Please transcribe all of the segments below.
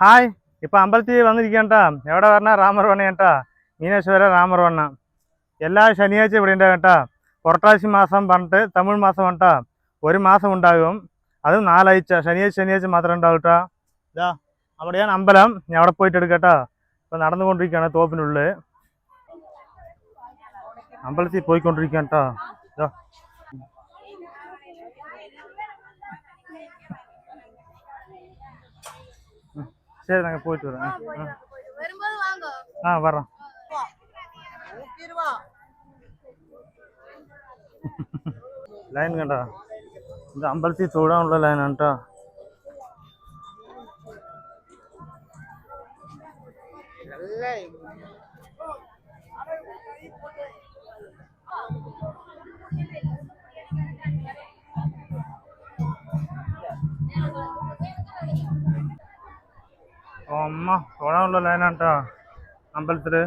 Hi, ഇപ്പം അമ്പലത്തിൽ വന്നിരിക്കട്ടാ. എവിടെ പറഞ്ഞാൽ രാമർവണ്ണ കേട്ടാ. മീനേശ്വര രാമർവണ്ണ എല്ലാ ശനിയാഴ്ച ഇവിടെ ഉണ്ട് കേട്ടാ. പുറട്ടാശി മാസം പറഞ്ഞിട്ട് തമിഴ് മാസം കേട്ടാ ഒരു മാസം ഉണ്ടാകും. അതും നാലാഴ്ച, ശനിയാഴ്ച മാത്രമേ ഉണ്ടാവും കേട്ടാ. ഇതാ അവിടെയാണ് അമ്പലം. ഞാൻ അവിടെ പോയിട്ട് എടുക്കട്ടാ. ഇപ്പം നടന്നുകൊണ്ടിരിക്കുകയാണ് തോപ്പിനുള്ളിൽ. അമ്പലത്തിൽ പോയിക്കൊണ്ടിരിക്കുക കേട്ടാ. ഇതാ சரி, நாங்கள் போயிட்டு வரோம். வரோம். ലൈൻ കണ്ട, ഇത് അമ്പലത്തിൽ തൊഴാനുള്ള ലൈനാണ് കേട്ടോ. അമ്മ തൊഴാനുള്ള ലൈനാണ് കേട്ടോ അമ്പലത്തില്.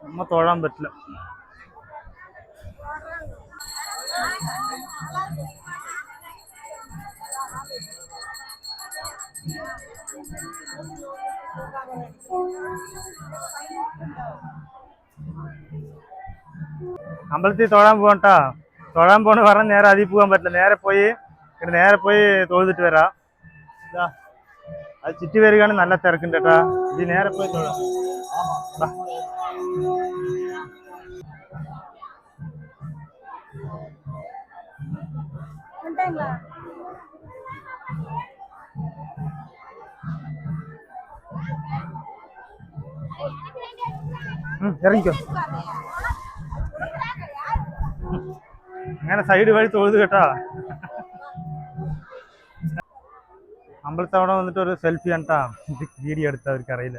അമ്മ തൊഴാൻ പറ്റില്ല. അമ്പലത്തിൽ തൊഴാൻ പോകട്ടാ. തൊഴാൻ പോകണ പറഞ്ഞാൽ നേരെ അതിൽ പോകാൻ പറ്റില്ല. നേരെ പോയി തൊഴുതിട്ട് വരാം. അത് ചുറ്റി വരികയാണെങ്കിൽ നല്ല തിരക്കുണ്ട് കേട്ടാ. ഇത് നേരെ പോയി തൊഴാം. ഇറങ്ങിക്കോ. അങ്ങനെ സൈഡ് വഴി തൊഴുത് കേട്ടാ. അമ്പലത്തവിടെ വന്നിട്ട് ഒരു സെൽഫി കണ്ടാ. വീഡിയോ എടുത്ത അവർക്ക് അറിയില്ല.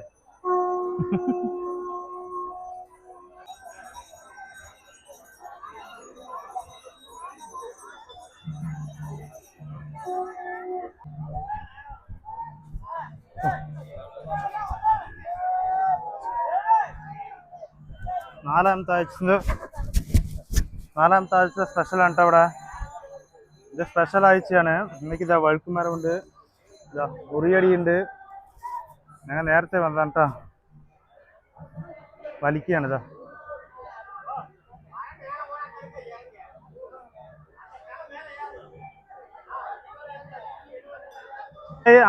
നാലാമത്തെ ആഴ്ച സ്പെഷ്യലാണ് കേട്ടോ അവിടെ. ഇത് സ്പെഷ്യൽ ആഴ്ചയാണ്. ഇന്നേക്ക് ഇതാ വഴുക്കുമരമുണ്ട്, ഇതാ ഉറിയടിയുണ്ട്. ഞങ്ങൾ നേരത്തെ വന്നതാണ് കേട്ടോ. വലിക്കുകയാണ് ഇതാ.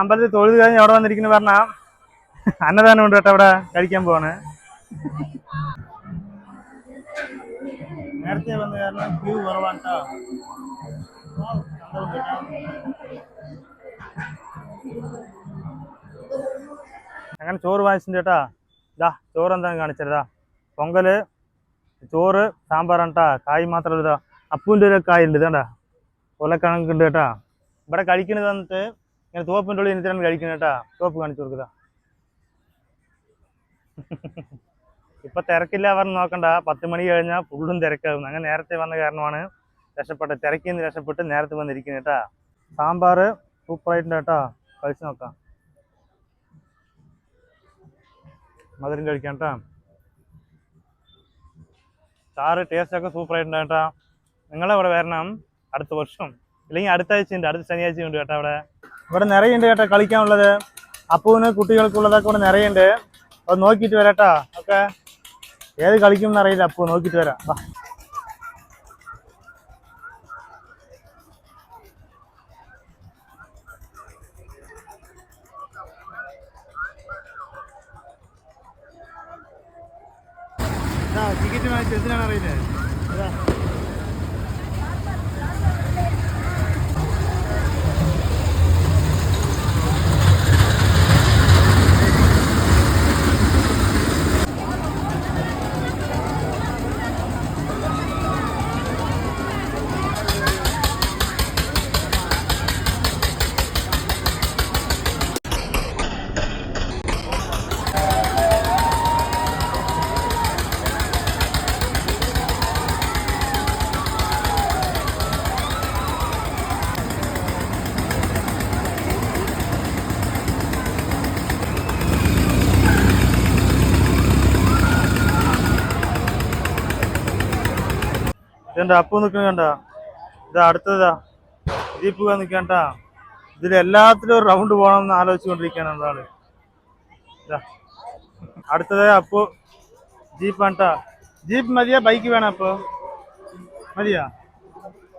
അമ്പലത്തിൽ തൊഴുത് കഴിഞ്ഞ് അവിടെ വന്നിരിക്കുന്നു പറഞ്ഞാ അന്നദാനം ഉണ്ട് കേട്ടോ. അവിടെ കഴിക്കാൻ പോവാണ്. നേരത്തെ വന്ന കാരണം ക്യൂ കുറവാണ് കേട്ടോ. അങ്ങനെ ചോറ് വാങ്ങിച്ചിട്ടുണ്ട് കേട്ടാ. ഇതാ ചോറ് എന്താണെന്ന് കാണിച്ചതാ. പൊങ്കല്, ചോറ്, സാമ്പാറാണ് കേട്ടാ. കായ് മാത്രമല്ല, ഇതാ അപ്പൂൻ്റെ ഒരു കായ് ഉണ്ട്. ഇതാണ്ടാ ഉലക്കണക്കുണ്ട് കേട്ടാ. ഇവിടെ കഴിക്കുന്നത് വന്നിട്ട് ഇങ്ങനെ തോപ്പിൻ്റെ ഉള്ളിൽ എന്നിട്ടാണ് കഴിക്കുന്നത് കേട്ടാ. തോപ്പ് കാണിച്ചു കൊടുക്കുക. ഇപ്പം തിരക്കില്ല പറഞ്ഞ് നോക്കണ്ട. 10 മണി കഴിഞ്ഞാൽ ഫുള്ളും തിരക്കാകും. അങ്ങനെ നേരത്തെ വന്ന കാരണമാണ് രക്ഷപ്പെട്ടത്. തിരക്കിൽ നിന്ന് രക്ഷപ്പെട്ട് നേരത്തെ വന്നിരിക്കുന്നത് കേട്ടാ. സാമ്പാർ സൂപ്പറായിട്ടുണ്ട് കേട്ടാ. കഴിച്ച് നോക്കാം. മധുരം കഴിക്കാം കേട്ടാ. ചാറ് ടേസ്റ്റൊക്കെ സൂപ്പറായിട്ടുണ്ട് കേട്ടാ. നിങ്ങളവിടെ വരണം അടുത്ത വർഷം, ഇല്ലെങ്കിൽ അടുത്ത ആഴ്ച ഉണ്ട്, അടുത്ത ശനിയാഴ്ച ഉണ്ട് കേട്ടോ. ഇവിടെ നിറയുണ്ട് കേട്ടോ കളിക്കാനുള്ളത്. അപ്പൂവിന് കുട്ടികൾക്കുള്ളതൊക്കെ ഇവിടെ നിറയുണ്ട്. അത് നോക്കിയിട്ട് വരാട്ടാ. ഓക്കെ, ഏത് കളിക്കും എന്നറിയില്ല. അപ്പൂ നോക്കിയിട്ട് വരാം. ടിക്കറ്റ് വാങ്ങിച്ച് എന്തിനാണ് അറിയില്ലേ. ഇതെന്താ അപ്പൂ നിൽക്കുന്ന കണ്ട. ഇതാ അടുത്തതാ ജീപ്പ് നിൽക്കണ്ട. ഇതിലെല്ലാത്തിലും ഒരു റൗണ്ട് പോകണമെന്ന് ആലോചിച്ചുകൊണ്ടിരിക്കുകയാണ് നമ്മളാള്. ഇതാ അടുത്തത് അപ്പോ ജീപ്പാണ് ട്ടാ. ജീപ്പ് മതിയാ ബൈക്ക് വേണം അപ്പോ? മതിയാ?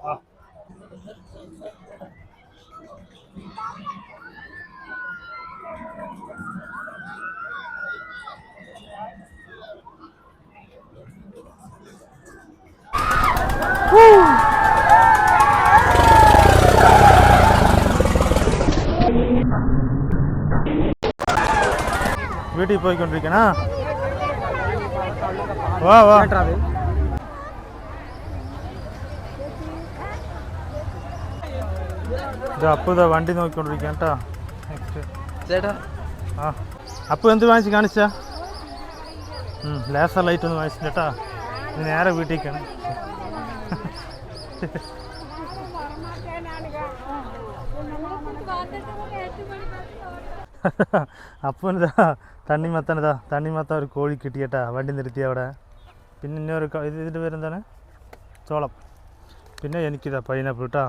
ആ വീട്ടിൽ പോയിക്കൊണ്ടിരിക്കണ. വാ വാ ഇതാ അപ്പു ഇതാ വണ്ടി നോക്കിക്കൊണ്ടിരിക്കാൻ കേട്ടോ. നെക്സ്റ്റ് ആ അപ്പു എന്ത് വാങ്ങിച്ച് കാണിച്ചാ? ലേസർ ലൈറ്റ് ഒന്ന് വാങ്ങിച്ചിട്ട് കേട്ടാ. ഇനി നേരെ വീട്ടിലേക്കാണ്. അപ്പനിതാ തണ്ണിമത്ത ഒരു കോഴി കിട്ടിയേട്ടാ. വണ്ടി നിർത്തി അവിടെ. പിന്നെ ഇന്നൊരു ഇതിൻ്റെ പേരെന്താണ്? ചോളം. പിന്നെ എനിക്കിതാ പൈനാപ്പിൾ കേട്ടോ.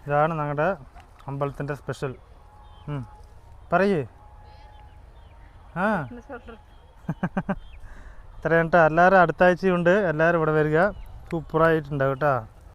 ഇതാണ് ഞങ്ങളുടെ അമ്പലത്തിൻ്റെ സ്പെഷ്യൽ. പറയേ. ആ ഇത്രയും കേട്ടോ. എല്ലാവരും അടുത്ത ആഴ്ചയുണ്ട്. എല്ലാവരും ഇവിടെ വരിക. സൂപ്പറായിട്ടുണ്ടാവും കേട്ടോ.